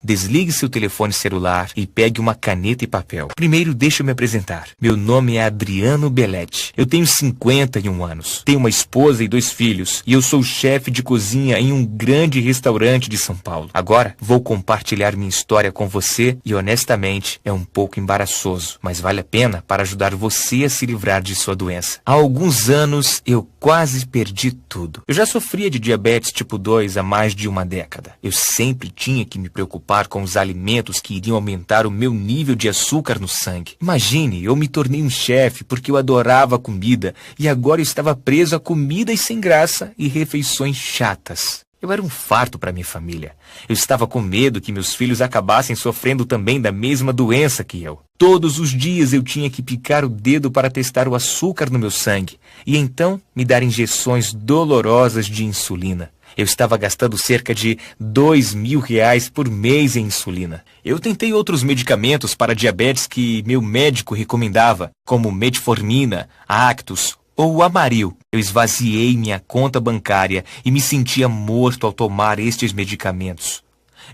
Desligue seu telefone celular e pegue uma caneta e papel. Primeiro, deixa eu me apresentar. Meu nome é Adriano Belletti. Eu tenho 51 anos. Tenho uma esposa e 2 filhos. E eu sou chefe de cozinha em um grande restaurante de São Paulo. Agora, vou compartilhar minha história com você e, honestamente, é um pouco embaraçoso, mas vale a pena para ajudar você a se livrar de sua doença. Há alguns anos, eu quase perdi tudo. Eu já sofria de diabetes tipo 2 há mais de uma década. Eu sempre tinha que me preocupar com os alimentos que iriam aumentar o meu nível de açúcar no sangue. Imagine, eu me tornei um chefe porque eu adorava comida e agora eu estava preso a comidas sem graça e refeições chatas. Eu era um fardo para minha família. Eu estava com medo que meus filhos acabassem sofrendo também da mesma doença que eu. Todos os dias eu tinha que picar o dedo para testar o açúcar no meu sangue e então me dar injeções dolorosas de insulina. Eu estava gastando cerca de R$ 2.000 por mês em insulina. Eu tentei outros medicamentos para diabetes que meu médico recomendava, como metformina, Actos ou Amaryl. Eu esvaziei minha conta bancária e me sentia morto ao tomar estes medicamentos.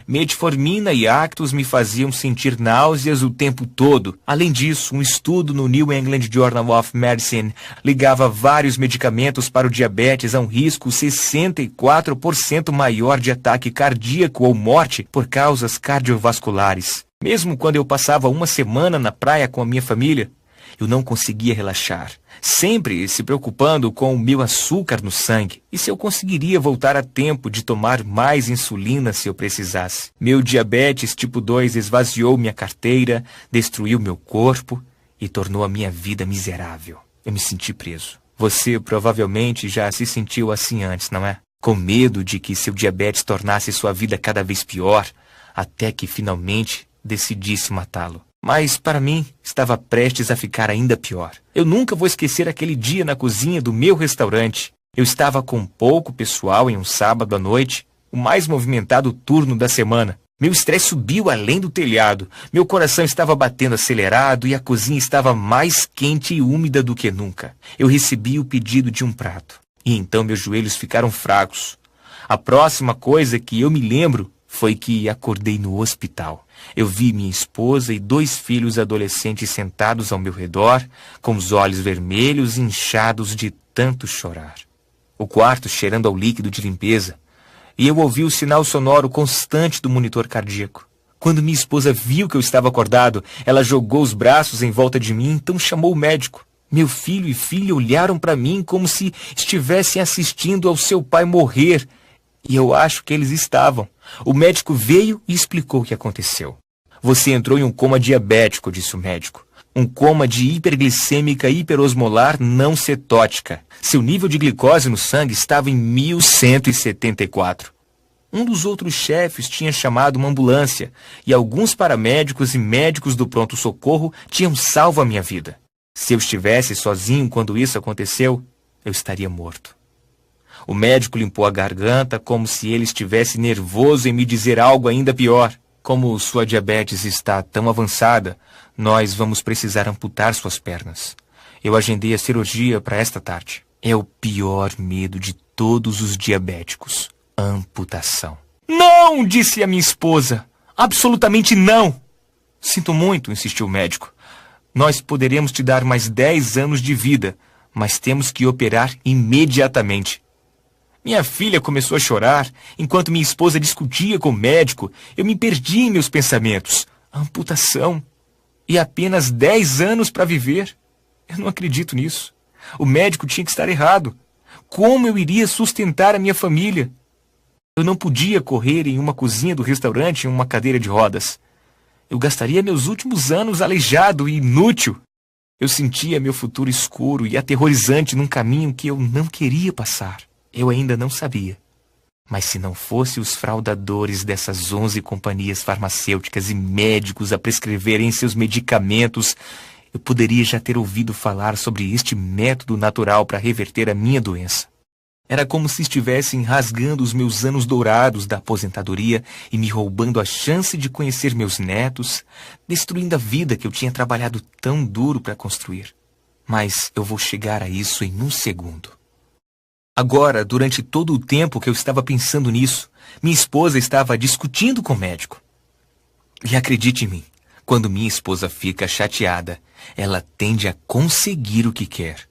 Metformina e Actos me faziam sentir náuseas o tempo todo. Além disso, um estudo no New England Journal of Medicine ligava vários medicamentos para o diabetes a um risco 64% maior de ataque cardíaco ou morte por causas cardiovasculares. Mesmo quando eu passava uma semana na praia com a minha família, eu não conseguia relaxar, sempre se preocupando com o meu açúcar no sangue e se eu conseguiria voltar a tempo de tomar mais insulina se eu precisasse. Meu diabetes tipo 2 esvaziou minha carteira, destruiu meu corpo e tornou a minha vida miserável. Eu me senti preso. Você provavelmente já se sentiu assim antes, não é? Com medo de que seu diabetes tornasse sua vida cada vez pior, até que finalmente decidisse matá-lo. Mas, para mim, estava prestes a ficar ainda pior. Eu nunca vou esquecer aquele dia na cozinha do meu restaurante. Eu estava com pouco pessoal em um sábado à noite, o mais movimentado turno da semana. Meu estresse subiu além do telhado. Meu coração estava batendo acelerado e a cozinha estava mais quente e úmida do que nunca. Eu recebi o pedido de um prato. E então meus joelhos ficaram fracos. A próxima coisa que eu me lembro foi que acordei no hospital. Eu vi minha esposa e 2 filhos adolescentes sentados ao meu redor, com os olhos vermelhos e inchados de tanto chorar. O quarto cheirando ao líquido de limpeza, e eu ouvi o sinal sonoro constante do monitor cardíaco. Quando minha esposa viu que eu estava acordado, ela jogou os braços em volta de mim, então chamou o médico. Meu filho e filha olharam para mim como se estivessem assistindo ao seu pai morrer, e eu acho que eles estavam. O médico veio e explicou o que aconteceu. Você entrou em um coma diabético, disse o médico. Um coma de hiperglicêmica hiperosmolar não cetótica. Seu nível de glicose no sangue estava em 1174. Um dos outros chefes tinha chamado uma ambulância e alguns paramédicos e médicos do pronto-socorro tinham salvo a minha vida. Se eu estivesse sozinho quando isso aconteceu, eu estaria morto. O médico limpou a garganta como se ele estivesse nervoso em me dizer algo ainda pior. Como sua diabetes está tão avançada, nós vamos precisar amputar suas pernas. Eu agendei a cirurgia para esta tarde. É o pior medo de todos os diabéticos. Amputação. Não, disse a minha esposa. Absolutamente não. Sinto muito, insistiu o médico. Nós poderemos te dar mais 10 anos de vida, mas temos que operar imediatamente. Minha filha começou a chorar. Enquanto minha esposa discutia com o médico, eu me perdi em meus pensamentos. Amputação. E apenas 10 anos para viver. Eu não acredito nisso. O médico tinha que estar errado. Como eu iria sustentar a minha família? Eu não podia correr em uma cozinha do restaurante em uma cadeira de rodas. Eu gastaria meus últimos anos aleijado e inútil. Eu sentia meu futuro escuro e aterrorizante num caminho que eu não queria passar. Eu ainda não sabia. Mas se não fosse os fraudadores dessas 11 companhias farmacêuticas e médicos a prescreverem seus medicamentos, eu poderia já ter ouvido falar sobre este método natural para reverter a minha doença. Era como se estivessem rasgando os meus anos dourados da aposentadoria e me roubando a chance de conhecer meus netos, destruindo a vida que eu tinha trabalhado tão duro para construir. Mas eu vou chegar a isso em um segundo. Agora, durante todo o tempo que eu estava pensando nisso, minha esposa estava discutindo com o médico. E acredite em mim, quando minha esposa fica chateada, ela tende a conseguir o que quer.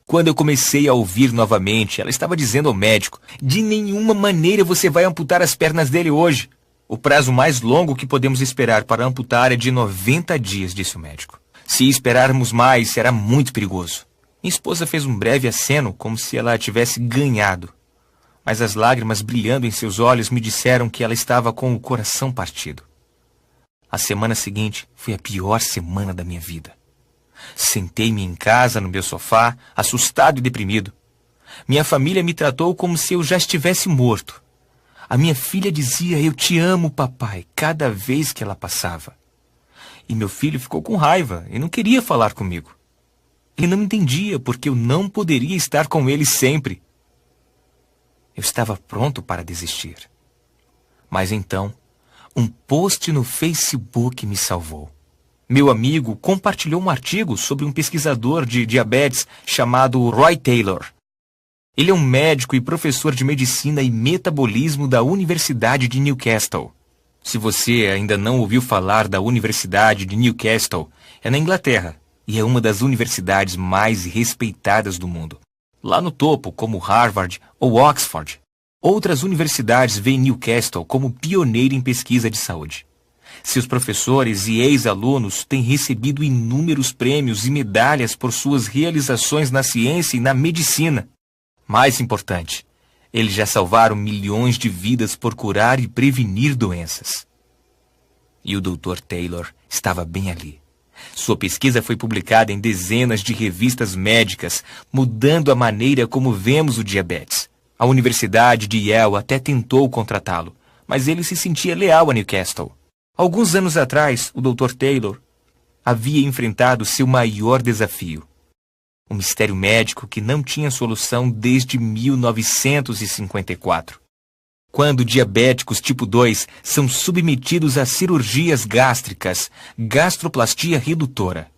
Quando eu comecei a ouvir novamente, ela estava dizendo ao médico: de nenhuma maneira você vai amputar as pernas dele hoje. O prazo mais longo que podemos esperar para amputar é de 90 dias, disse o médico. Se esperarmos mais, será muito perigoso. Minha esposa fez um breve aceno, como se ela tivesse ganhado. Mas as lágrimas brilhando em seus olhos me disseram que ela estava com o coração partido. A semana seguinte foi a pior semana da minha vida. Sentei-me em casa, no meu sofá, assustado e deprimido. Minha família me tratou como se eu já estivesse morto. A minha filha dizia: "Eu te amo, papai", cada vez que ela passava. E meu filho ficou com raiva e não queria falar comigo. Ele não entendia porque eu não poderia estar com ele sempre. Eu estava pronto para desistir. Mas então, um post no Facebook me salvou. Meu amigo compartilhou um artigo sobre um pesquisador de diabetes chamado Roy Taylor. Ele é um médico e professor de medicina e metabolismo da Universidade de Newcastle. Se você ainda não ouviu falar da Universidade de Newcastle, é na Inglaterra e é uma das universidades mais respeitadas do mundo. Lá no topo, como Harvard ou Oxford. Outras universidades veem Newcastle como pioneiro em pesquisa de saúde. Seus professores e ex-alunos têm recebido inúmeros prêmios e medalhas por suas realizações na ciência e na medicina. Mais importante, eles já salvaram milhões de vidas por curar e prevenir doenças. E o Dr. Taylor estava bem ali. Sua pesquisa foi publicada em dezenas de revistas médicas, mudando a maneira como vemos o diabetes. A Universidade de Yale até tentou contratá-lo, mas ele se sentia leal a Newcastle. Alguns anos atrás, o Dr. Taylor havia enfrentado seu maior desafio. Um mistério médico que não tinha solução desde 1954. Quando diabéticos tipo 2 são submetidos a cirurgias gástricas, gastroplastia redutora.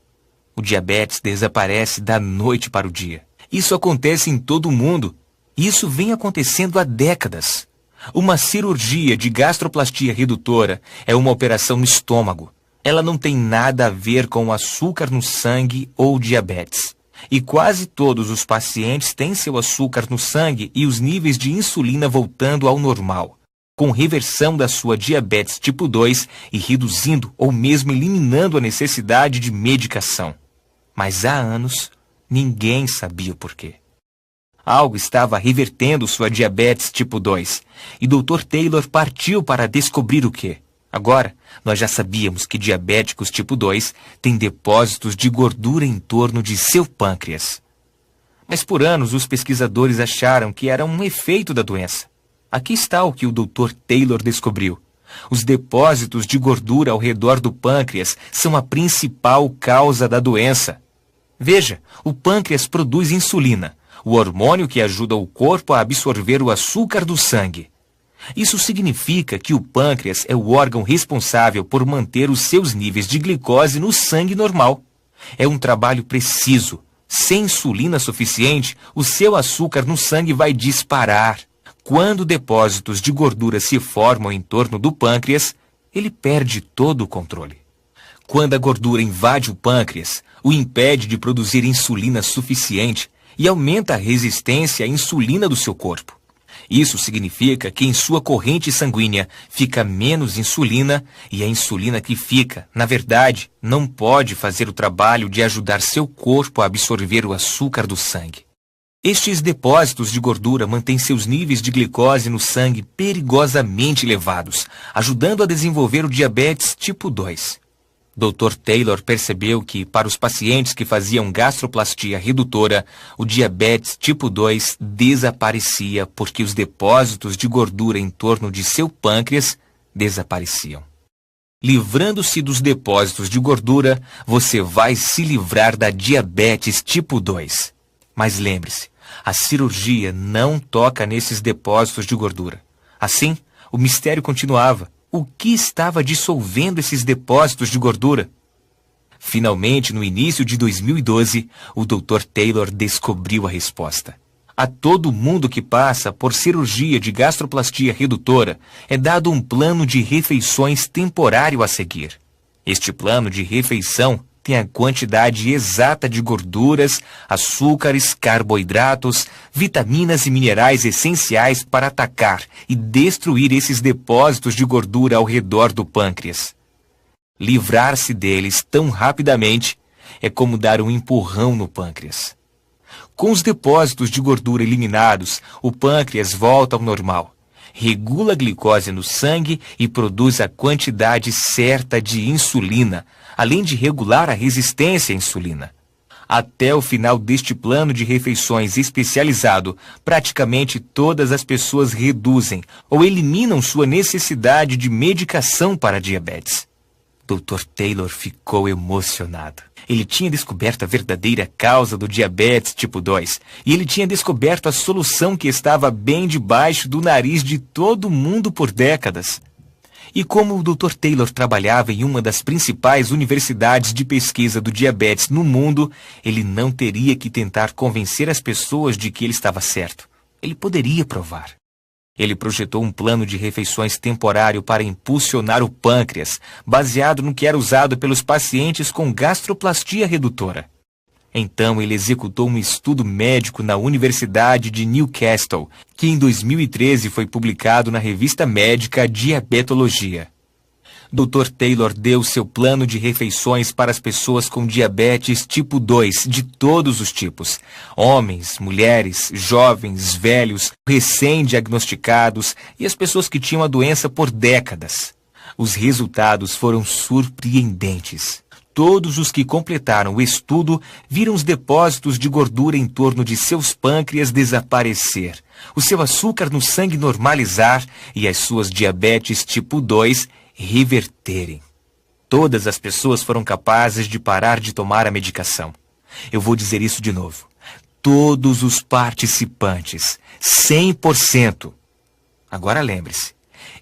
O diabetes desaparece da noite para o dia. Isso acontece em todo o mundo. Isso vem acontecendo há décadas. Uma cirurgia de gastroplastia redutora é uma operação no estômago. Ela não tem nada a ver com açúcar no sangue ou diabetes. E quase todos os pacientes têm seu açúcar no sangue e os níveis de insulina voltando ao normal, com reversão da sua diabetes tipo 2 e reduzindo ou mesmo eliminando a necessidade de medicação. Mas há anos, ninguém sabia o porquê. Algo estava revertendo sua diabetes tipo 2, e Dr. Taylor partiu para descobrir o quê. Agora, nós já sabíamos que diabéticos tipo 2 têm depósitos de gordura em torno de seu pâncreas. Mas por anos os pesquisadores acharam que era um efeito da doença. Aqui está o que o Dr. Taylor descobriu. Os depósitos de gordura ao redor do pâncreas são a principal causa da doença. Veja, o pâncreas produz insulina, o hormônio que ajuda o corpo a absorver o açúcar do sangue. Isso significa que o pâncreas é o órgão responsável por manter os seus níveis de glicose no sangue normal. É um trabalho preciso. Sem insulina suficiente, o seu açúcar no sangue vai disparar. Quando depósitos de gordura se formam em torno do pâncreas, ele perde todo o controle. Quando a gordura invade o pâncreas, o impede de produzir insulina suficiente e aumenta a resistência à insulina do seu corpo. Isso significa que em sua corrente sanguínea fica menos insulina e a insulina que fica, na verdade, não pode fazer o trabalho de ajudar seu corpo a absorver o açúcar do sangue. Estes depósitos de gordura mantêm seus níveis de glicose no sangue perigosamente elevados, ajudando a desenvolver o diabetes tipo 2. Dr. Taylor percebeu que, para os pacientes que faziam gastroplastia redutora, o diabetes tipo 2 desaparecia porque os depósitos de gordura em torno de seu pâncreas desapareciam. Livrando-se dos depósitos de gordura, você vai se livrar da diabetes tipo 2. Mas lembre-se, a cirurgia não toca nesses depósitos de gordura. Assim, o mistério continuava. O que estava dissolvendo esses depósitos de gordura? Finalmente, no início de 2012, o Dr. Taylor descobriu a resposta. A todo mundo que passa por cirurgia de gastroplastia redutora é dado um plano de refeições temporário a seguir. Este plano de refeição tem a quantidade exata de gorduras, açúcares, carboidratos, vitaminas e minerais essenciais para atacar e destruir esses depósitos de gordura ao redor do pâncreas. Livrar-se deles tão rapidamente é como dar um empurrão no pâncreas. Com os depósitos de gordura eliminados, o pâncreas volta ao normal, regula a glicose no sangue e produz a quantidade certa de insulina, além de regular a resistência à insulina. Até o final deste plano de refeições especializado, praticamente todas as pessoas reduzem ou eliminam sua necessidade de medicação para a diabetes. Dr. Taylor ficou emocionado. Ele tinha descoberto a verdadeira causa do diabetes tipo 2 e ele tinha descoberto a solução que estava bem debaixo do nariz de todo mundo por décadas. E como o Dr. Taylor trabalhava em uma das principais universidades de pesquisa do diabetes no mundo, ele não teria que tentar convencer as pessoas de que ele estava certo. Ele poderia provar. Ele projetou um plano de refeições temporário para impulsionar o pâncreas, baseado no que era usado pelos pacientes com gastroplastia redutora. Então ele executou um estudo médico na Universidade de Newcastle, que em 2013 foi publicado na revista médica Diabetologia. Dr. Taylor deu seu plano de refeições para as pessoas com diabetes tipo 2, de todos os tipos. Homens, mulheres, jovens, velhos, recém-diagnosticados e as pessoas que tinham a doença por décadas. Os resultados foram surpreendentes. Todos os que completaram o estudo viram os depósitos de gordura em torno de seus pâncreas desaparecer, o seu açúcar no sangue normalizar e as suas diabetes tipo 2 reverterem. Todas as pessoas foram capazes de parar de tomar a medicação. Eu vou dizer isso de novo. Todos os participantes, 100%. Agora lembre-se,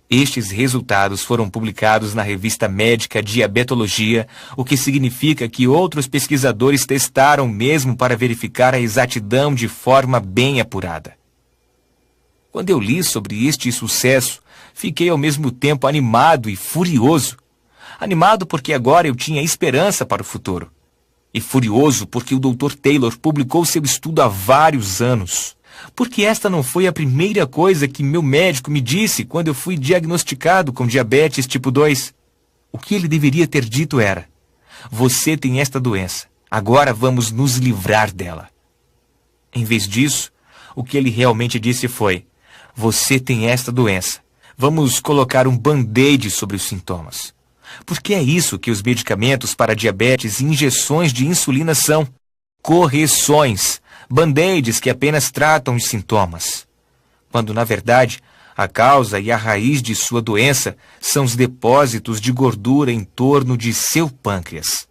estes resultados foram publicados na revista médica Diabetologia, o que significa que outros pesquisadores testaram mesmo para verificar a exatidão de forma bem apurada. Quando eu li sobre este sucesso, fiquei ao mesmo tempo animado e furioso. Animado porque agora eu tinha esperança para o futuro. E furioso porque o Dr. Taylor publicou seu estudo há vários anos. Porque esta não foi a primeira coisa que meu médico me disse quando eu fui diagnosticado com diabetes tipo 2. O que ele deveria ter dito era: você tem esta doença, agora vamos nos livrar dela. Em vez disso, o que ele realmente disse foi: você tem esta doença, vamos colocar um band-aid sobre os sintomas. Porque é isso que os medicamentos para diabetes e injeções de insulina são: correções, band-aids que apenas tratam os sintomas. Quando, na verdade, a causa e a raiz de sua doença são os depósitos de gordura em torno de seu pâncreas.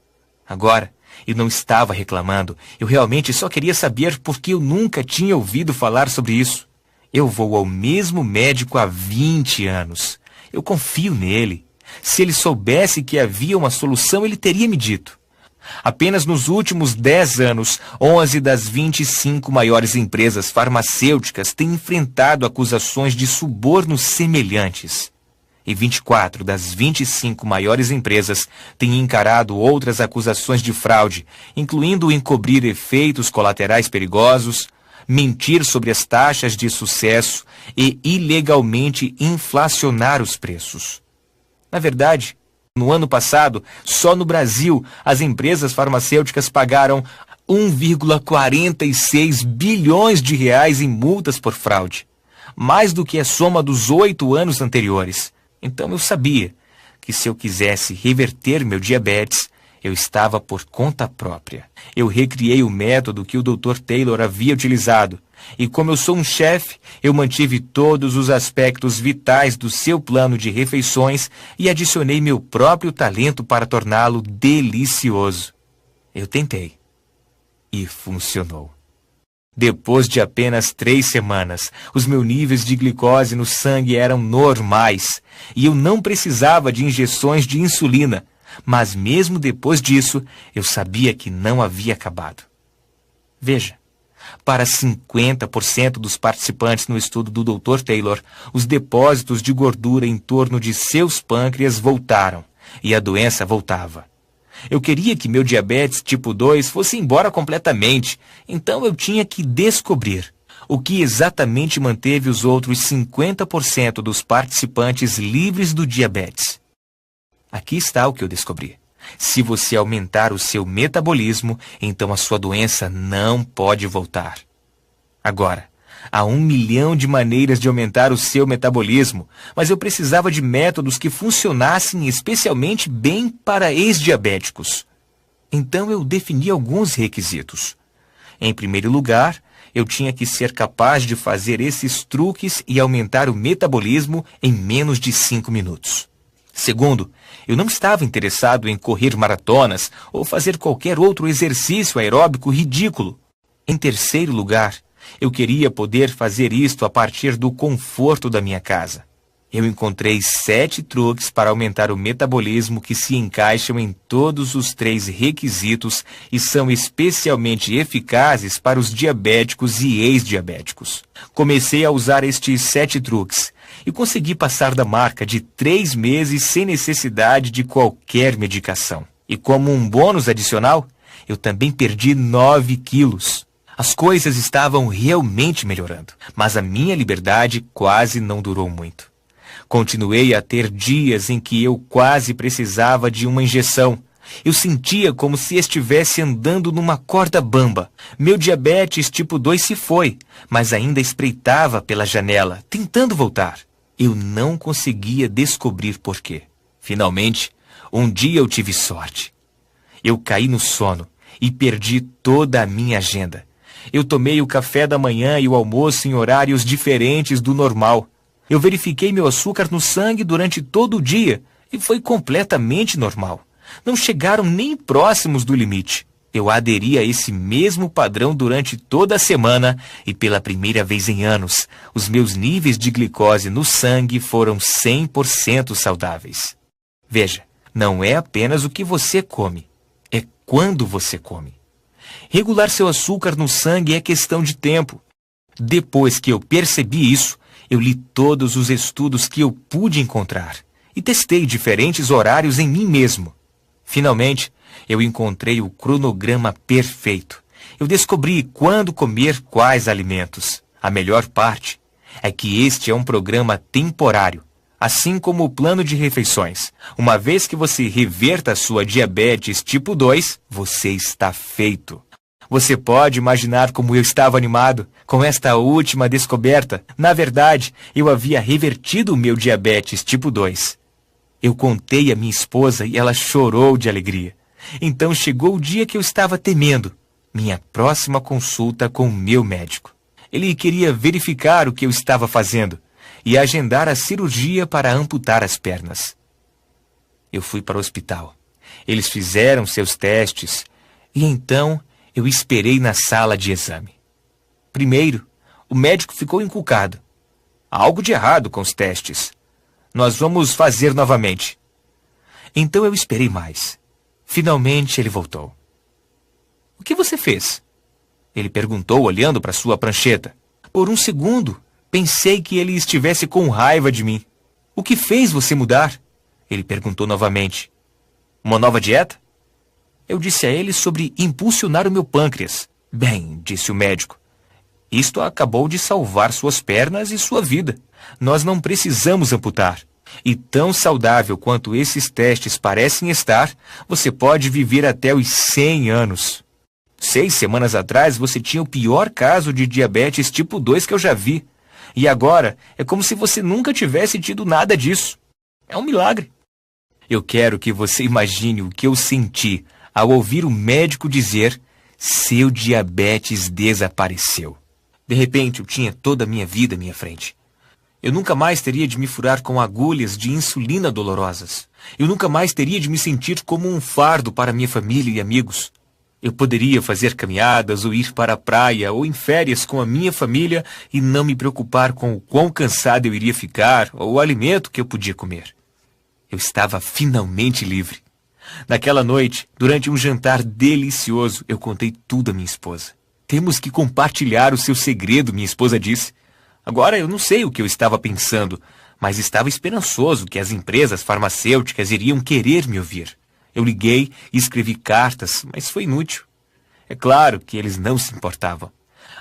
Agora, eu não estava reclamando, eu realmente só queria saber por que eu nunca tinha ouvido falar sobre isso. Eu vou ao mesmo médico há 20 anos. Eu confio nele. Se ele soubesse que havia uma solução, ele teria me dito. Apenas nos últimos 10 anos, 11 das 25 maiores empresas farmacêuticas têm enfrentado acusações de subornos semelhantes. E 24 das 25 maiores empresas têm encarado outras acusações de fraude, incluindo encobrir efeitos colaterais perigosos, mentir sobre as taxas de sucesso e ilegalmente inflacionar os preços. Na verdade, no ano passado, só no Brasil, as empresas farmacêuticas pagaram 1,46 bilhões de reais em multas por fraude, mais do que a soma dos 8 anos anteriores. Então eu sabia que se eu quisesse reverter meu diabetes, eu estava por conta própria. Eu recriei o método que o Dr. Taylor havia utilizado. E como eu sou um chefe, eu mantive todos os aspectos vitais do seu plano de refeições e adicionei meu próprio talento para torná-lo delicioso. Eu tentei. E funcionou. Depois de apenas 3 semanas, os meus níveis de glicose no sangue eram normais. E eu não precisava de injeções de insulina. Mas mesmo depois disso, eu sabia que não havia acabado. Veja, Para 50% dos participantes no estudo do Dr. Taylor, os depósitos de gordura em torno de seus pâncreas voltaram e a doença voltava. Eu queria que meu diabetes tipo 2 fosse embora completamente, então eu tinha que descobrir o que exatamente manteve os outros 50% dos participantes livres do diabetes. Aqui está o que eu descobri. Se você aumentar o seu metabolismo, então a sua doença não pode voltar. Agora, há 1 milhão de maneiras de aumentar o seu metabolismo, mas eu precisava de métodos que funcionassem especialmente bem para ex-diabéticos. Então eu defini alguns requisitos. Em primeiro lugar, eu tinha que ser capaz de fazer esses truques e aumentar o metabolismo em menos de 5 minutos. Segundo, eu não estava interessado em correr maratonas ou fazer qualquer outro exercício aeróbico ridículo. Em terceiro lugar, eu queria poder fazer isto a partir do conforto da minha casa. Eu encontrei 7 truques para aumentar o metabolismo que se encaixam em todos os 3 requisitos e são especialmente eficazes para os diabéticos e ex-diabéticos. Comecei a usar estes 7 truques e consegui passar da marca de 3 meses sem necessidade de qualquer medicação. E como um bônus adicional, eu também perdi 9 quilos. As coisas estavam realmente melhorando, mas a minha liberdade quase não durou muito. Continuei a ter dias em que eu quase precisava de uma injeção. Eu sentia como se estivesse andando numa corda bamba. Meu diabetes tipo 2 se foi, mas ainda espreitava pela janela, tentando voltar. Eu não conseguia descobrir por quê. Finalmente, um dia eu tive sorte. Eu caí no sono e perdi toda a minha agenda. Eu tomei o café da manhã e o almoço em horários diferentes do normal. Eu verifiquei meu açúcar no sangue durante todo o dia e foi completamente normal. Não chegaram nem próximos do limite. Eu aderi a esse mesmo padrão durante toda a semana e pela primeira vez em anos, os meus níveis de glicose no sangue foram 100% saudáveis. Veja, não é apenas o que você come, é quando você come. Regular seu açúcar no sangue é questão de tempo. Depois que eu percebi isso, eu li todos os estudos que eu pude encontrar e testei diferentes horários em mim mesmo. Finalmente, eu encontrei o cronograma perfeito. Eu descobri quando comer quais alimentos. A melhor parte é que este é um programa temporário, assim como o plano de refeições. Uma vez que você reverta a sua diabetes tipo 2, você está feito. Você pode imaginar como eu estava animado com esta última descoberta. Na verdade, eu havia revertido o meu diabetes tipo 2. Eu contei à minha esposa e ela chorou de alegria. Então chegou o dia que eu estava temendo, minha próxima consulta com o meu médico. Ele queria verificar o que eu estava fazendo e agendar a cirurgia para amputar as pernas. Eu fui para o hospital. Eles fizeram seus testes e então eu esperei na sala de exame. Primeiro, o médico ficou encucado. Há algo de errado com os testes. Nós vamos fazer novamente. Então eu esperei mais. Finalmente ele voltou. O que você fez? Ele perguntou olhando para sua prancheta. Por um segundo, pensei que ele estivesse com raiva de mim. O que fez você mudar? Ele perguntou novamente. Uma nova dieta? Eu disse a ele sobre impulsionar o meu pâncreas. Bem, disse o médico, isto acabou de salvar suas pernas e sua vida. Nós não precisamos amputar. E tão saudável quanto esses testes parecem estar, você pode viver até os 100 anos. 6 semanas atrás você tinha o pior caso de diabetes tipo 2 que eu já vi. E agora é como se você nunca tivesse tido nada disso. É um milagre. Eu quero que você imagine o que eu senti ao ouvir o médico dizer: seu diabetes desapareceu. De repente, eu tinha toda a minha vida à minha frente. Eu nunca mais teria de me furar com agulhas de insulina dolorosas. Eu nunca mais teria de me sentir como um fardo para minha família e amigos. Eu poderia fazer caminhadas ou ir para a praia ou em férias com a minha família e não me preocupar com o quão cansado eu iria ficar ou o alimento que eu podia comer. Eu estava finalmente livre. Naquela noite, durante um jantar delicioso, eu contei tudo à minha esposa. Temos que compartilhar o seu segredo, minha esposa disse. Agora eu não sei o que eu estava pensando, mas estava esperançoso que as empresas farmacêuticas iriam querer me ouvir. Eu liguei e escrevi cartas, mas foi inútil. É claro que eles não se importavam.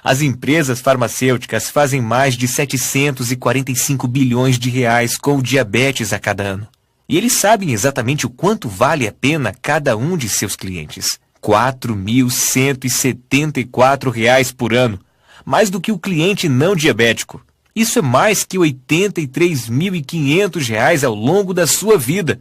As empresas farmacêuticas fazem mais de 745 bilhões de reais com o diabetes a cada ano. E eles sabem exatamente o quanto vale a pena cada um de seus clientes. R$ 4.174 por ano. Mais do que o cliente não diabético. Isso é mais que R$ 83.500 ao longo da sua vida.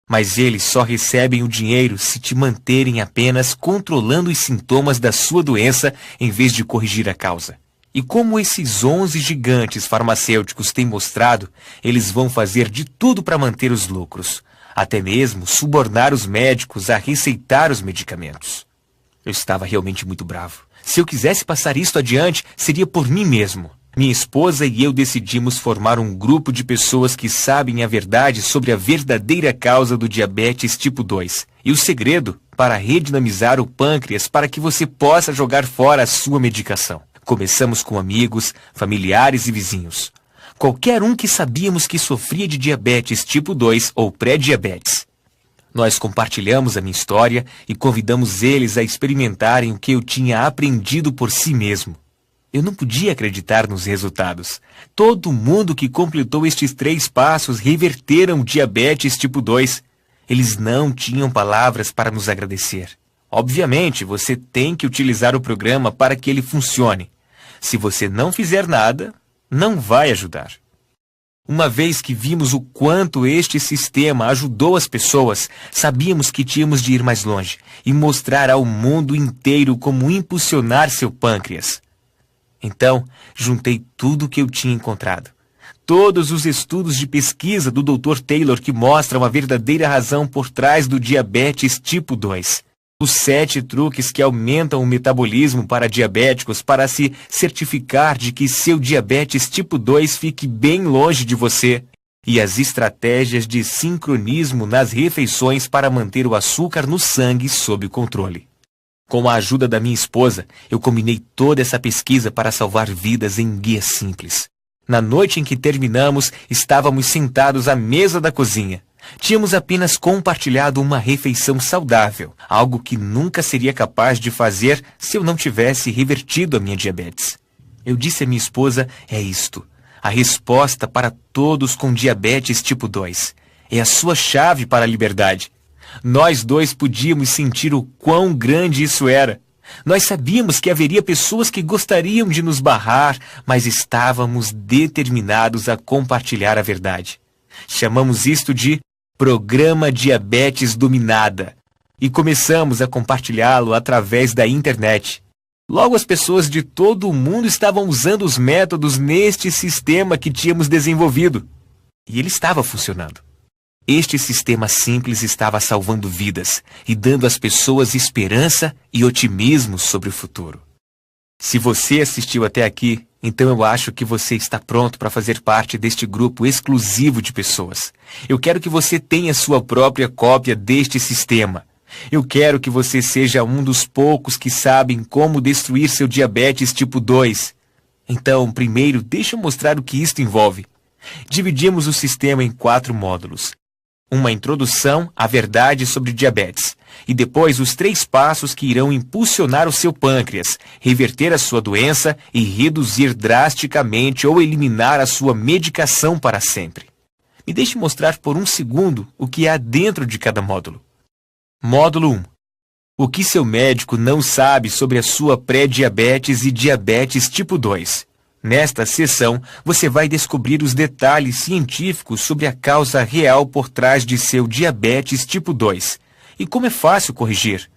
Mas eles só recebem o dinheiro se te manterem apenas controlando os sintomas da sua doença em vez de corrigir a causa. E como esses 11 gigantes farmacêuticos têm mostrado, eles vão fazer de tudo para manter os lucros. Até mesmo subornar os médicos a receitar os medicamentos. Eu estava realmente muito bravo. Se eu quisesse passar isto adiante, seria por mim mesmo. Minha esposa e eu decidimos formar um grupo de pessoas que sabem a verdade sobre a verdadeira causa do diabetes tipo 2 e o segredo para redinamizar o pâncreas para que você possa jogar fora a sua medicação. Começamos com amigos, familiares e vizinhos. Qualquer um que sabíamos que sofria de diabetes tipo 2 ou pré-diabetes. Nós compartilhamos a minha história e convidamos eles a experimentarem o que eu tinha aprendido por si mesmo. Eu não podia acreditar nos resultados. Todo mundo que completou estes 3 passos reverteram o diabetes tipo 2. Eles não tinham palavras para nos agradecer. Obviamente, você tem que utilizar o programa para que ele funcione. Se você não fizer nada, não vai ajudar. Uma vez que vimos o quanto este sistema ajudou as pessoas, sabíamos que tínhamos de ir mais longe e mostrar ao mundo inteiro como impulsionar seu pâncreas. Então, juntei tudo o que eu tinha encontrado. Todos os estudos de pesquisa do Dr. Taylor que mostram a verdadeira razão por trás do diabetes tipo 2. Os 7 truques que aumentam o metabolismo para diabéticos para se certificar de que seu diabetes tipo 2 fique bem longe de você. E as estratégias de sincronismo nas refeições para manter o açúcar no sangue sob controle. Com a ajuda da minha esposa, eu combinei toda essa pesquisa para salvar vidas em guias simples. Na noite em que terminamos, estávamos sentados à mesa da cozinha. Tínhamos apenas compartilhado uma refeição saudável, algo que nunca seria capaz de fazer se eu não tivesse revertido a minha diabetes. Eu disse à minha esposa, é isto, a resposta para todos com diabetes tipo 2. É a sua chave para a liberdade. Nós dois podíamos sentir o quão grande isso era. Nós sabíamos que haveria pessoas que gostariam de nos barrar, mas estávamos determinados a compartilhar a verdade. Chamamos isto de Programa Diabetes Dominada e começamos a compartilhá-lo através da internet. Logo as pessoas de todo o mundo estavam usando os métodos neste sistema que tínhamos desenvolvido. E ele estava funcionando. Este sistema simples estava salvando vidas e dando às pessoas esperança e otimismo sobre o futuro. Se você assistiu até aqui, então eu acho que você está pronto para fazer parte deste grupo exclusivo de pessoas. Eu quero que você tenha sua própria cópia deste sistema. Eu quero que você seja um dos poucos que sabem como destruir seu diabetes tipo 2. Então, primeiro, deixa eu mostrar o que isto envolve. Dividimos o sistema em 4 módulos. Uma introdução à verdade sobre diabetes. E depois os 3 passos que irão impulsionar o seu pâncreas, reverter a sua doença e reduzir drasticamente ou eliminar a sua medicação para sempre. Me deixe mostrar por um segundo o que há dentro de cada módulo. Módulo 1. O que seu médico não sabe sobre a sua pré-diabetes e diabetes tipo 2. Nesta sessão, você vai descobrir os detalhes científicos sobre a causa real por trás de seu diabetes tipo 2 e como é fácil corrigir.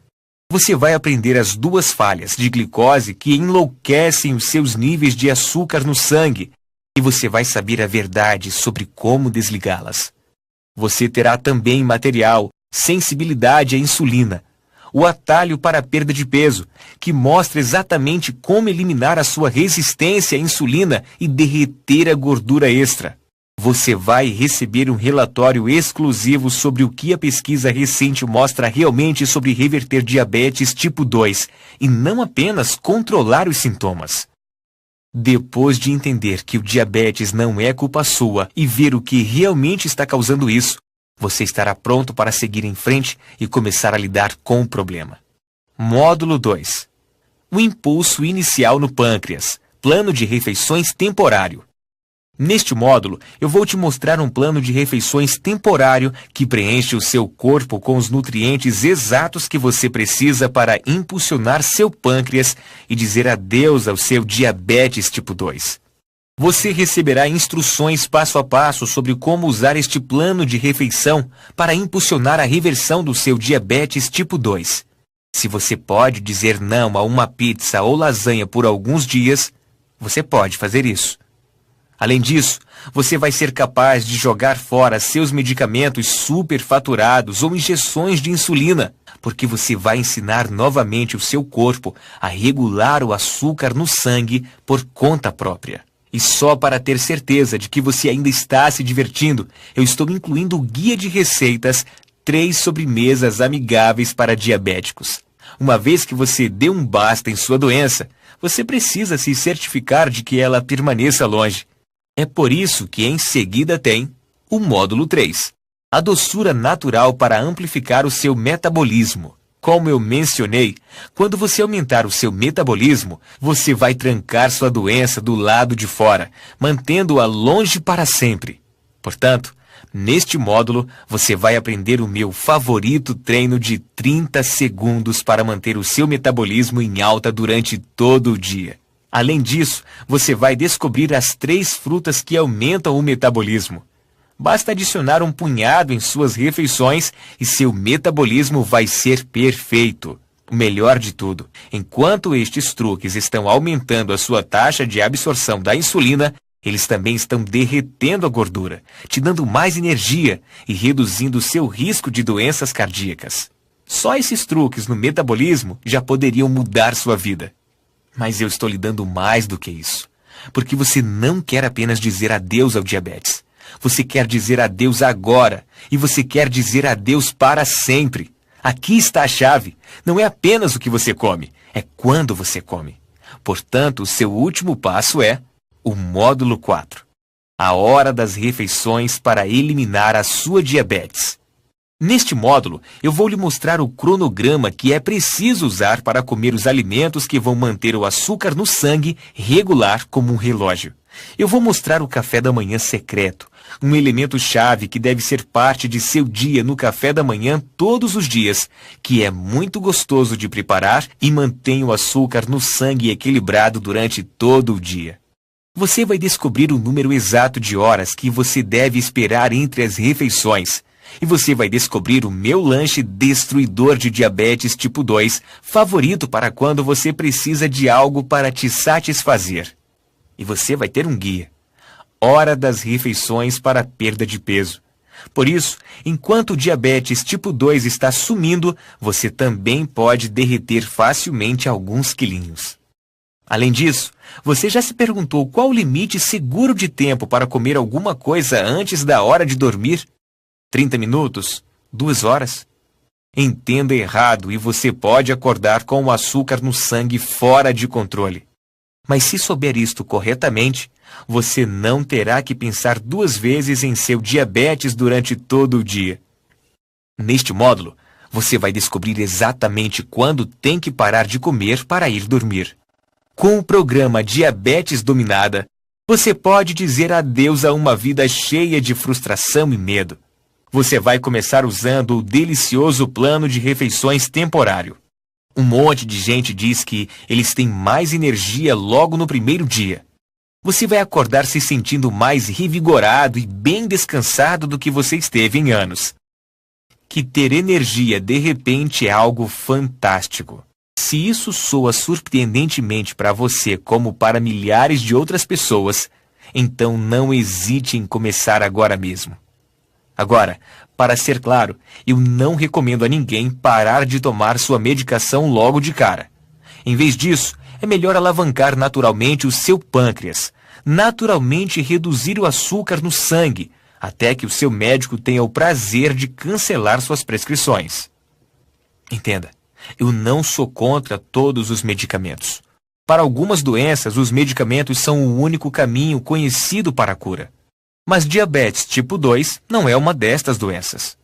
Você vai aprender as 2 falhas de glicose que enlouquecem os seus níveis de açúcar no sangue e você vai saber a verdade sobre como desligá-las. Você terá também material, sensibilidade à insulina, o atalho para a perda de peso, que mostra exatamente como eliminar a sua resistência à insulina e derreter a gordura extra. Você vai receber um relatório exclusivo sobre o que a pesquisa recente mostra realmente sobre reverter diabetes tipo 2 e não apenas controlar os sintomas. Depois de entender que o diabetes não é culpa sua e ver o que realmente está causando isso, você estará pronto para seguir em frente e começar a lidar com o problema. Módulo 2. O impulso inicial no pâncreas. Plano de refeições temporário. Neste módulo, eu vou te mostrar um plano de refeições temporário que preenche o seu corpo com os nutrientes exatos que você precisa para impulsionar seu pâncreas e dizer adeus ao seu diabetes tipo 2. Você receberá instruções passo a passo sobre como usar este plano de refeição para impulsionar a reversão do seu diabetes tipo 2. Se você pode dizer não a uma pizza ou lasanha por alguns dias, você pode fazer isso. Além disso, você vai ser capaz de jogar fora seus medicamentos superfaturados ou injeções de insulina, porque você vai ensinar novamente o seu corpo a regular o açúcar no sangue por conta própria. E só para ter certeza de que você ainda está se divertindo, eu estou incluindo o guia de receitas 3 sobremesas amigáveis para diabéticos. Uma vez que você deu um basta em sua doença, você precisa se certificar de que ela permaneça longe. É por isso que em seguida tem o módulo 3. A doçura natural para amplificar o seu metabolismo. Como eu mencionei, quando você aumentar o seu metabolismo, você vai trancar sua doença do lado de fora, mantendo-a longe para sempre. Portanto, neste módulo, você vai aprender o meu favorito treino de 30 segundos para manter o seu metabolismo em alta durante todo o dia. Além disso, você vai descobrir as 3 frutas que aumentam o metabolismo. Basta adicionar um punhado em suas refeições e seu metabolismo vai ser perfeito. O melhor de tudo, enquanto estes truques estão aumentando a sua taxa de absorção da insulina, eles também estão derretendo a gordura, te dando mais energia e reduzindo seu risco de doenças cardíacas. Só esses truques no metabolismo já poderiam mudar sua vida. Mas eu estou lhe dando mais do que isso. Porque você não quer apenas dizer adeus ao diabetes. Você quer dizer adeus agora. E você quer dizer adeus para sempre. Aqui está a chave. Não é apenas o que você come. É quando você come. Portanto, o seu último passo é o módulo 4. A hora das refeições para eliminar a sua diabetes. Neste módulo, eu vou lhe mostrar o cronograma que é preciso usar para comer os alimentos que vão manter o açúcar no sangue regular como um relógio. Eu vou mostrar o café da manhã secreto, um elemento-chave que deve ser parte de seu dia no café da manhã todos os dias, que é muito gostoso de preparar e mantém o açúcar no sangue equilibrado durante todo o dia. Você vai descobrir o número exato de horas que você deve esperar entre as refeições. E você vai descobrir o meu lanche destruidor de diabetes tipo 2, favorito para quando você precisa de algo para te satisfazer. E você vai ter um guia. Hora das refeições para perda de peso. Por isso, enquanto o diabetes tipo 2 está sumindo, você também pode derreter facilmente alguns quilinhos. Além disso, você já se perguntou qual o limite seguro de tempo para comer alguma coisa antes da hora de dormir? 30 minutos? 2 horas? Entenda errado e você pode acordar com o açúcar no sangue fora de controle. Mas se souber isto corretamente, você não terá que pensar 2 vezes em seu diabetes durante todo o dia. Neste módulo, você vai descobrir exatamente quando tem que parar de comer para ir dormir. Com o programa Diabetes Dominada, você pode dizer adeus a uma vida cheia de frustração e medo. Você vai começar usando o delicioso plano de refeições temporário. Um monte de gente diz que eles têm mais energia logo no primeiro dia. Você vai acordar se sentindo mais revigorado e bem descansado do que você esteve em anos. Que ter energia de repente é algo fantástico. Se isso soa surpreendentemente para você como para milhares de outras pessoas, então não hesite em começar agora mesmo. Agora, para ser claro, eu não recomendo a ninguém parar de tomar sua medicação logo de cara. Em vez disso, é melhor alavancar naturalmente o seu pâncreas, naturalmente reduzir o açúcar no sangue, até que o seu médico tenha o prazer de cancelar suas prescrições. Entenda, eu não sou contra todos os medicamentos. Para algumas doenças, os medicamentos são o único caminho conhecido para a cura. Mas diabetes tipo 2 não é uma destas doenças.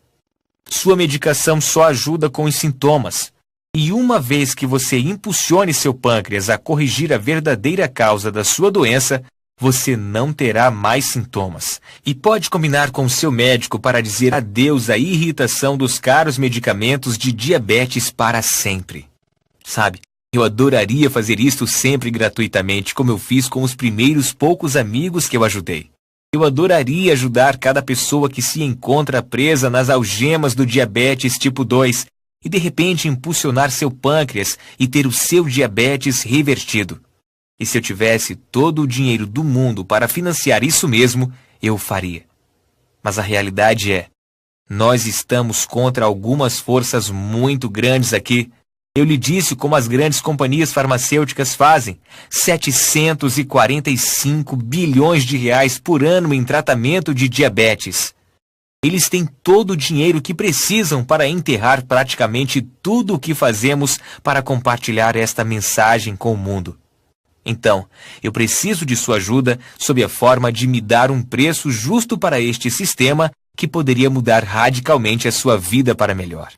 Sua medicação só ajuda com os sintomas. E uma vez que você impulsione seu pâncreas a corrigir a verdadeira causa da sua doença, você não terá mais sintomas. E pode combinar com seu médico para dizer adeus à irritação dos caros medicamentos de diabetes para sempre. Sabe, eu adoraria fazer isto sempre gratuitamente, como eu fiz com os primeiros poucos amigos que eu ajudei. Eu adoraria ajudar cada pessoa que se encontra presa nas algemas do diabetes tipo 2 e de repente impulsionar seu pâncreas e ter o seu diabetes revertido. E se eu tivesse todo o dinheiro do mundo para financiar isso mesmo, eu faria. Mas a realidade é, nós estamos contra algumas forças muito grandes aqui. Eu lhe disse como as grandes companhias farmacêuticas fazem 745 bilhões de reais por ano em tratamento de diabetes. Eles têm todo o dinheiro que precisam para enterrar praticamente tudo o que fazemos para compartilhar esta mensagem com o mundo. Então, eu preciso de sua ajuda sob a forma de me dar um preço justo para este sistema que poderia mudar radicalmente a sua vida para melhor.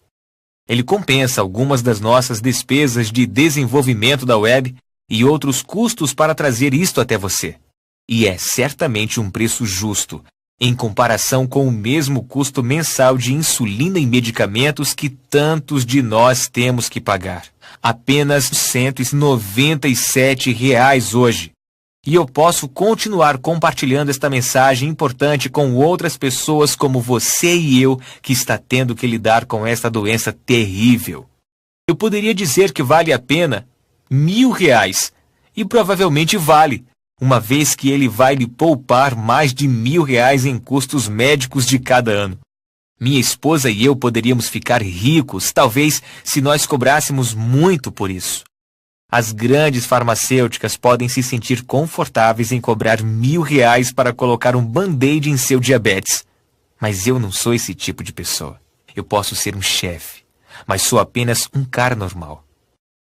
Ele compensa algumas das nossas despesas de desenvolvimento da web e outros custos para trazer isto até você. E é certamente um preço justo, em comparação com o mesmo custo mensal de insulina e medicamentos que tantos de nós temos que pagar. Apenas R$ 197 hoje. E eu posso continuar compartilhando esta mensagem importante com outras pessoas como você e eu que está tendo que lidar com esta doença terrível. Eu poderia dizer que vale a pena R$ 1.000, e provavelmente vale, uma vez que ele vai lhe poupar mais de R$ 1.000 em custos médicos de cada ano. Minha esposa e eu poderíamos ficar ricos, talvez, se nós cobrássemos muito por isso. As grandes farmacêuticas podem se sentir confortáveis em cobrar R$ 1.000 para colocar um band-aid em seu diabetes. Mas eu não sou esse tipo de pessoa. Eu posso ser um chefe, mas sou apenas um cara normal.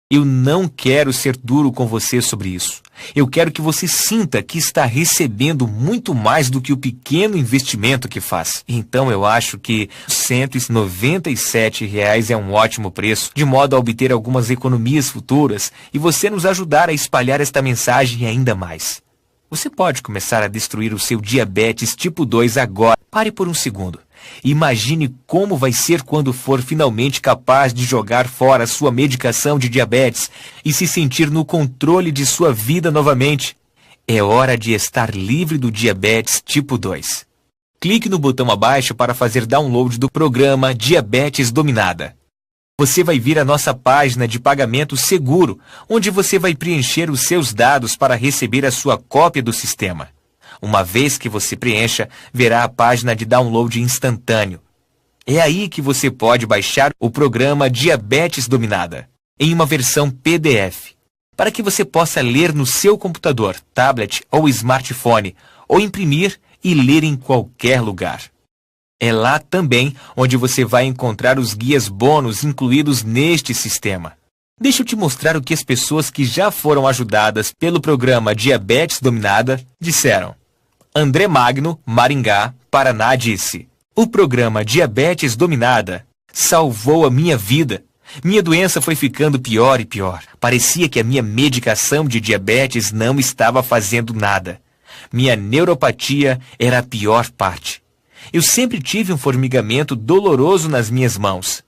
Eu não quero ser duro com você sobre isso. Eu quero que você sinta que está recebendo muito mais do que o pequeno investimento que faz. Então eu acho que R$ 197 é um ótimo preço, de modo a obter algumas economias futuras e você nos ajudar a espalhar esta mensagem ainda mais. Você pode começar a destruir o seu diabetes tipo 2 agora. Pare por um segundo. Imagine como vai ser quando for finalmente capaz de jogar fora sua medicação de diabetes e se sentir no controle de sua vida novamente. É hora de estar livre do diabetes tipo 2. Clique no botão abaixo para fazer download do programa Diabetes Dominada. Você vai vir à nossa página de pagamento seguro, onde você vai preencher os seus dados para receber a sua cópia do sistema. Uma vez que você preencha, verá a página de download instantâneo. É aí que você pode baixar o programa Diabetes Dominada, em uma versão PDF, para que você possa ler no seu computador, tablet ou smartphone, ou imprimir e ler em qualquer lugar. É lá também onde você vai encontrar os guias bônus incluídos neste sistema. Deixa eu te mostrar o que as pessoas que já foram ajudadas pelo programa Diabetes Dominada disseram. André Magno, Maringá, Paraná, disse: o programa Diabetes Dominada salvou a minha vida. Minha doença foi ficando pior e pior. Parecia que a minha medicação de diabetes não estava fazendo nada. Minha neuropatia era a pior parte. Eu sempre tive um formigamento doloroso nas minhas mãos.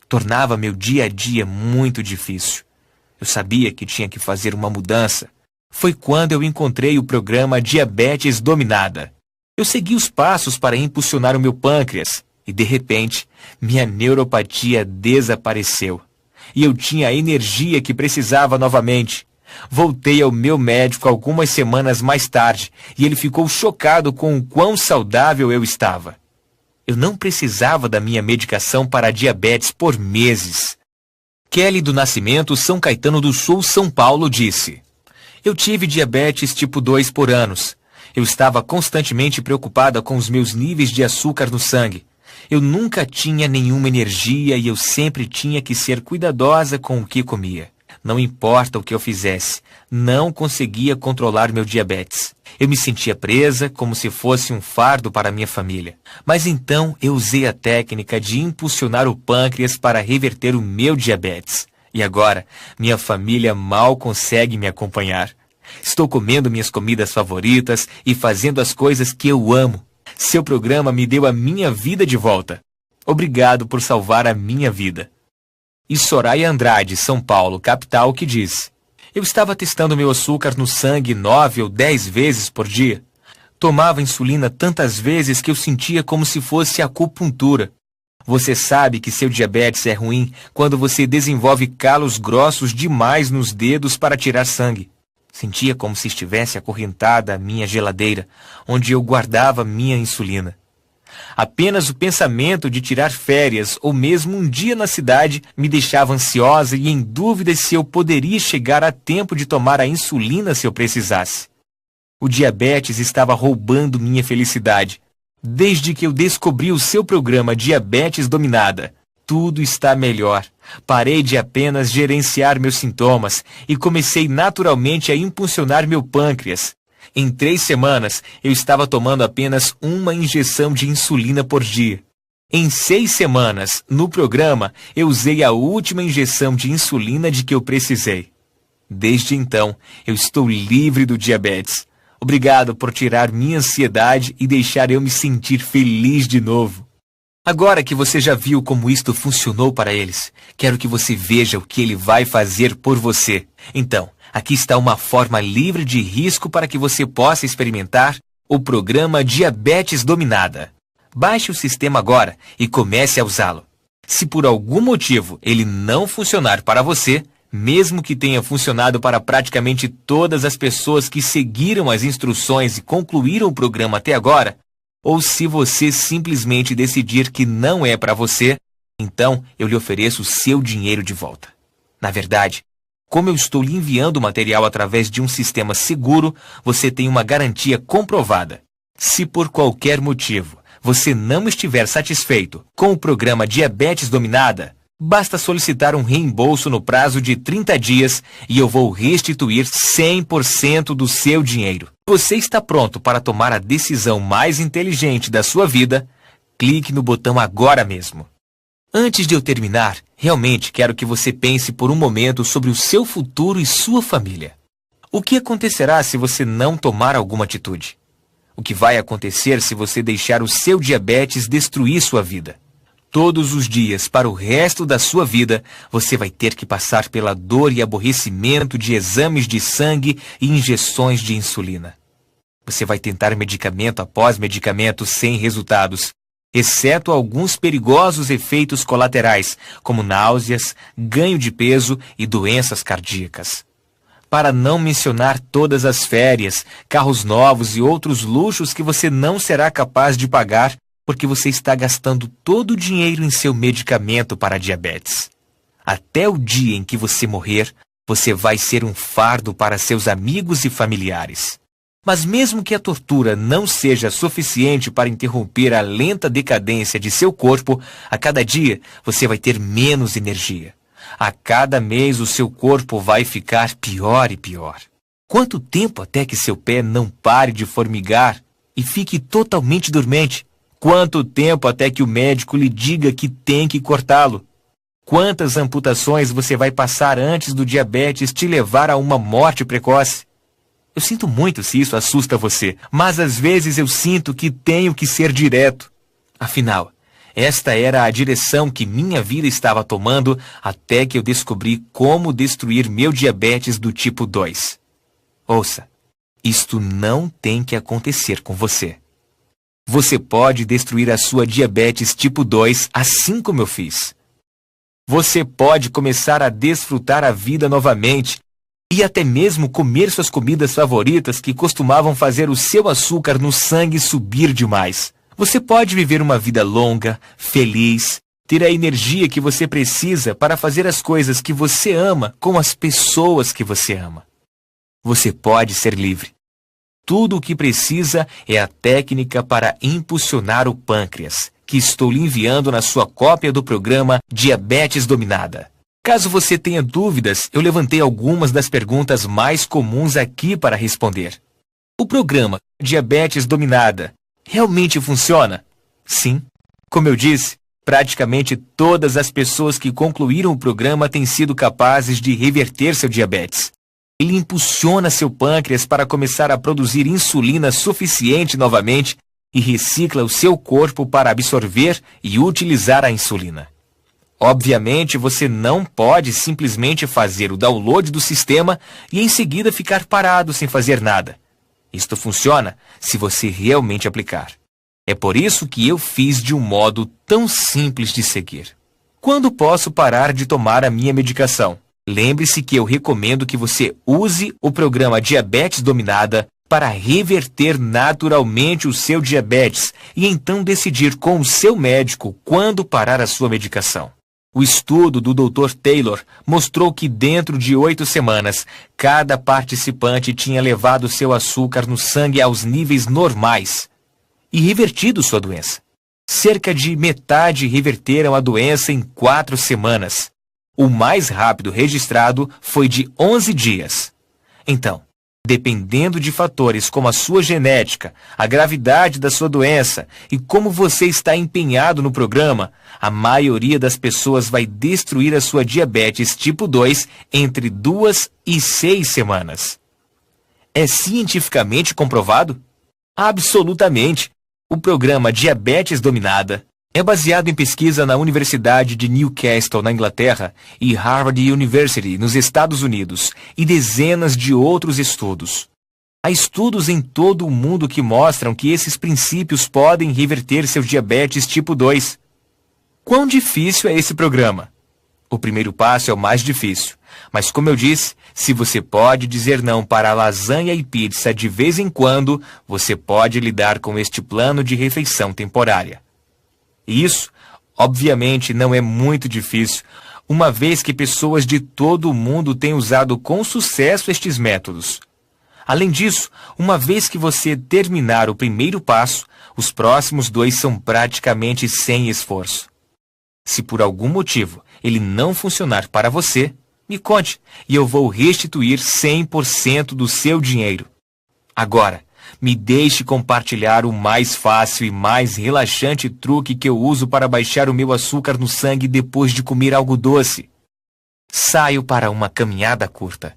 Tornava meu dia a dia muito difícil. Eu sabia que tinha que fazer uma mudança. Foi quando eu encontrei o programa Diabetes Dominada. Eu segui os passos para impulsionar o meu pâncreas e, de repente, minha neuropatia desapareceu. E eu tinha a energia que precisava novamente. Voltei ao meu médico algumas semanas mais tarde e ele ficou chocado com o quão saudável eu estava. Eu não precisava da minha medicação para a diabetes por meses. Kelly do Nascimento, São Caetano do Sul, São Paulo, disse: Eu tive diabetes tipo 2 por anos. Eu estava constantemente preocupada com os meus níveis de açúcar no sangue. Eu nunca tinha nenhuma energia e eu sempre tinha que ser cuidadosa com o que comia. Não importa o que eu fizesse, não conseguia controlar meu diabetes. Eu me sentia presa como se fosse um fardo para minha família. Mas então eu usei a técnica de impulsionar o pâncreas para reverter o meu diabetes. E agora, minha família mal consegue me acompanhar. Estou comendo minhas comidas favoritas e fazendo as coisas que eu amo. Seu programa me deu a minha vida de volta. Obrigado por salvar a minha vida. E Soraya Andrade, São Paulo, capital, que diz: eu estava testando meu açúcar no sangue 9 ou 10 vezes por dia. Tomava insulina tantas vezes que eu sentia como se fosse acupuntura. Você sabe que seu diabetes é ruim quando você desenvolve calos grossos demais nos dedos para tirar sangue. Sentia como se estivesse acorrentada a minha geladeira, onde eu guardava minha insulina. Apenas o pensamento de tirar férias ou mesmo um dia na cidade me deixava ansiosa e em dúvida se eu poderia chegar a tempo de tomar a insulina se eu precisasse. O diabetes estava roubando minha felicidade. Desde que eu descobri o seu programa Diabetes Dominada, tudo está melhor. Parei de apenas gerenciar meus sintomas e comecei naturalmente a impulsionar meu pâncreas. Em 3 semanas, eu estava tomando apenas uma injeção de insulina por dia. Em 6 semanas, no programa, eu usei a última injeção de insulina de que eu precisei. Desde então, eu estou livre do diabetes. Obrigado por tirar minha ansiedade e deixar eu me sentir feliz de novo. Agora que você já viu como isto funcionou para eles, quero que você veja o que ele vai fazer por você. Então, aqui está uma forma livre de risco para que você possa experimentar o programa Diabetes Dominada. Baixe o sistema agora e comece a usá-lo. Se por algum motivo ele não funcionar para você, mesmo que tenha funcionado para praticamente todas as pessoas que seguiram as instruções e concluíram o programa até agora, ou se você simplesmente decidir que não é para você, então eu lhe ofereço o seu dinheiro de volta. Na verdade, como eu estou lhe enviando o material através de um sistema seguro, você tem uma garantia comprovada. Se por qualquer motivo você não estiver satisfeito com o programa Diabetes Dominada, basta solicitar um reembolso no prazo de 30 dias e eu vou restituir 100% do seu dinheiro. Você está pronto para tomar a decisão mais inteligente da sua vida? Clique no botão agora mesmo. Antes de eu terminar, realmente quero que você pense por um momento sobre o seu futuro e sua família. O que acontecerá se você não tomar alguma atitude? O que vai acontecer se você deixar o seu diabetes destruir sua vida? Todos os dias, para o resto da sua vida, você vai ter que passar pela dor e aborrecimento de exames de sangue e injeções de insulina. Você vai tentar medicamento após medicamento sem resultados, exceto alguns perigosos efeitos colaterais, como náuseas, ganho de peso e doenças cardíacas. Para não mencionar todas as férias, carros novos e outros luxos que você não será capaz de pagar, porque você está gastando todo o dinheiro em seu medicamento para a diabetes. Até o dia em que você morrer, você vai ser um fardo para seus amigos e familiares. Mas mesmo que a tortura não seja suficiente para interromper a lenta decadência de seu corpo, a cada dia você vai ter menos energia. A cada mês o seu corpo vai ficar pior e pior. Quanto tempo até que seu pé não pare de formigar e fique totalmente dormente? Quanto tempo até que o médico lhe diga que tem que cortá-lo? Quantas amputações você vai passar antes do diabetes te levar a uma morte precoce? Eu sinto muito se isso assusta você, mas às vezes eu sinto que tenho que ser direto. Afinal, esta era a direção que minha vida estava tomando até que eu descobri como destruir meu diabetes do tipo 2. Ouça, isto não tem que acontecer com você. Você pode destruir a sua diabetes tipo 2 assim como eu fiz. Você pode começar a desfrutar a vida novamente e até mesmo comer suas comidas favoritas que costumavam fazer o seu açúcar no sangue subir demais. Você pode viver uma vida longa, feliz, ter a energia que você precisa para fazer as coisas que você ama com as pessoas que você ama. você pode ser livre. Tudo o que precisa é a técnica para impulsionar o pâncreas, que estou lhe enviando na sua cópia do programa Diabetes Dominada. Caso você tenha dúvidas, eu levantei algumas das perguntas mais comuns aqui para responder. O programa Diabetes Dominada realmente funciona? Sim. Como eu disse, praticamente todas as pessoas que concluíram o programa têm sido capazes de reverter seu diabetes. Ele impulsiona seu pâncreas para começar a produzir insulina suficiente novamente e recicla o seu corpo para absorver e utilizar a insulina. Obviamente, você não pode simplesmente fazer o download do sistema e em seguida ficar parado sem fazer nada. Isto funciona se você realmente aplicar. É por isso que eu fiz de um modo tão simples de seguir. Quando posso parar de tomar a minha medicação? Lembre-se que eu recomendo que você use o programa Diabetes Dominada para reverter naturalmente o seu diabetes e então decidir com o seu médico quando parar a sua medicação. O estudo do Dr. Taylor mostrou que dentro de 8 semanas, cada participante tinha levado seu açúcar no sangue aos níveis normais e revertido sua doença. Cerca de metade reverteram a doença em 4 semanas. O mais rápido registrado foi de 11 dias. Então, dependendo de fatores como a sua genética, a gravidade da sua doença e como você está empenhado no programa, a maioria das pessoas vai destruir a sua diabetes tipo 2 entre 2 e 6 semanas. É cientificamente comprovado? Absolutamente. O programa Diabetes Dominada é baseado em pesquisa na Universidade de Newcastle, na Inglaterra, e Harvard University, nos Estados Unidos, e dezenas de outros estudos. Há estudos em todo o mundo que mostram que esses princípios podem reverter seu diabetes tipo 2. Quão difícil é esse programa? O primeiro passo é o mais difícil, mas como eu disse, se você pode dizer não para lasanha e pizza de vez em quando, você pode lidar com este plano de refeição temporária. E isso, obviamente, não é muito difícil, uma vez que pessoas de todo o mundo têm usado com sucesso estes métodos. Além disso, uma vez que você terminar o primeiro passo, os próximos 2 são praticamente sem esforço. Se por algum motivo ele não funcionar para você, me conte e eu vou restituir 100% do seu dinheiro. Agora, me deixe compartilhar o mais fácil e mais relaxante truque que eu uso para baixar o meu açúcar no sangue depois de comer algo doce. Saio para uma caminhada curta.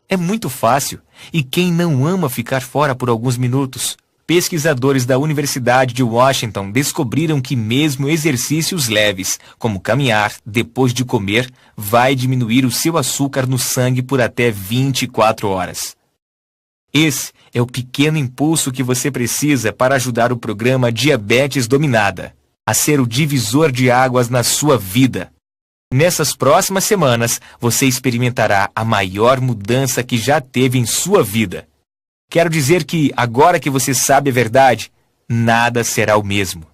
É muito fácil, e quem não ama ficar fora por alguns minutos? Pesquisadores da Universidade de Washington descobriram que mesmo exercícios leves, como caminhar depois de comer, vai diminuir o seu açúcar no sangue por até 24 horas. Esse é o pequeno impulso que você precisa para ajudar o programa Diabetes Dominada a ser o divisor de águas na sua vida. Nessas próximas semanas, você experimentará a maior mudança que já teve em sua vida. Quero dizer que, agora que você sabe a verdade, nada será o mesmo.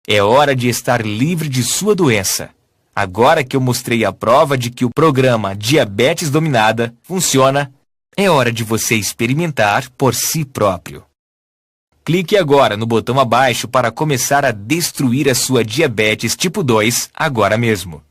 É hora de estar livre de sua doença. Agora que eu mostrei a prova de que o programa Diabetes Dominada funciona, é hora de você experimentar por si próprio. Clique agora no botão abaixo para começar a destruir a sua diabetes tipo 2 agora mesmo.